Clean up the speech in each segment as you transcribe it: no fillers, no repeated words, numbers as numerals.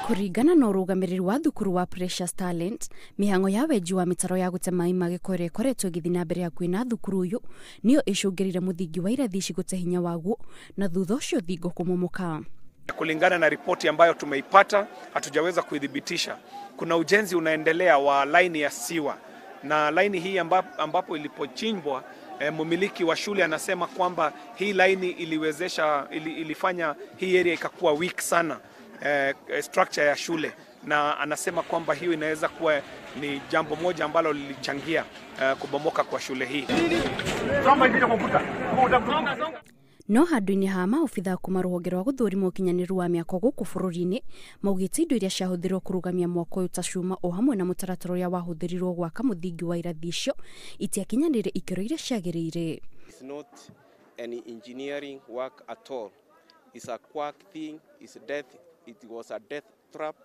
Kuringana na urugamiriri wa thukuru wa Precious Talent, mihango ya weji wa mitaro ya gutema imagikore koretwo githi na mbere ya kwina thukuru uyu niyo icungirire muthingi wa irathi cigute hinya waguo na thutha ucio thingo kumomoka. Kulingana na ripoti ambayo tumeipata, hatujaweza kuidhibitisha. Kuna ujenzi unaendelea wa laini ya siwa, na laini hii ambapo ilipochimbwa, mumiliki wa shule anasema kwamba hii laini ilifanya hii area ikakuwa weak sana, structure ya shule, na anasema kwamba hiyo inaweza kuwa ni jambo moja ambalo lilichangia kubomoka kwa shule hii. No handu-ini ha maobitha kuma Ruhonge rwa guthurima ukinyaniru wa miako guku bururi-ini maugite indo iria ciahuthirirwo kurugamia mwako uyu ta cuma ohamwe na mutaratara uria wahuthirirwo gwaka muthingi wa irathi icio itiakinyaniire ikiro iria ciagiriire. It's not any engineering work at all. It's a quack thing. It's death. It was a death trap.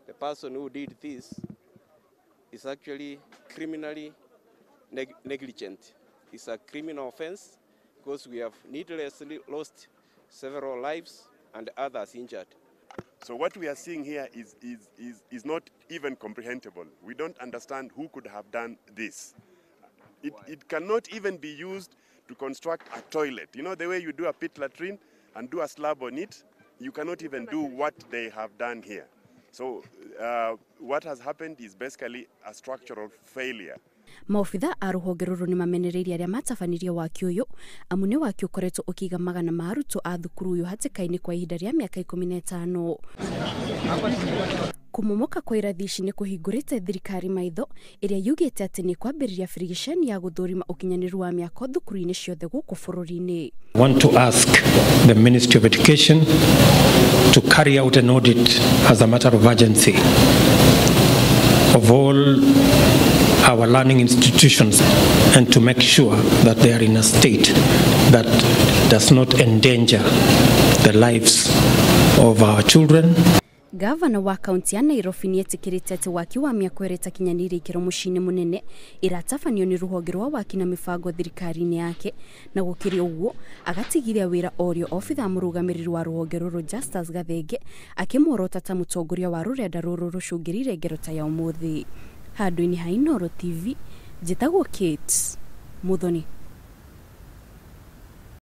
The person who did this is actually criminally negligent. It's a criminal offense because we have needlessly lost several lives and others injured. So what we are seeing here is not even comprehensible. We don't understand who could have done this. It cannot even be used to construct a toilet. You know the way you do a pit latrine and do a slab on it? You cannot even do what they have done here. So what has happened is basically a structural failure. Maobitha a ruhonge ruru ni mamenereirie aria matabanirie waki uyu amu ni waki ukoretwo ukiga magana ma arutwo a thukuru uyu hatikaini kwa ihinda ria miaka 15. Kumomoka kwa irathi ici ni kuhingurite thirikari maitho iria yugite ati ni kwambiriria firigisheni ya guthurima ukinyaniru wa miako thukuru-ini ciothe guku bururi-ini. I want to ask the Ministry of Education to carry out an audit as a matter of urgency of all our learning institutions and to make sure that they are in a state that does not endanger the lives of our children. Gavana wa kaunti ya Nairobi ni citikirikite ati waki wa miako itakinyaniire ikiro mucini munene iratafanio ni ruhonge rwa waki na mifango thirikari-ini yake, na gukiri uguo agatigiria wira orio obitha murugamiriri wa ruhonge ruru Justus Gathenge akimworota ta mutongoria wa rurenda ruru rucungirire ngero ta ya umuthi. Handu-ini ha Inooro TV, njitagwo Kate Muthoni.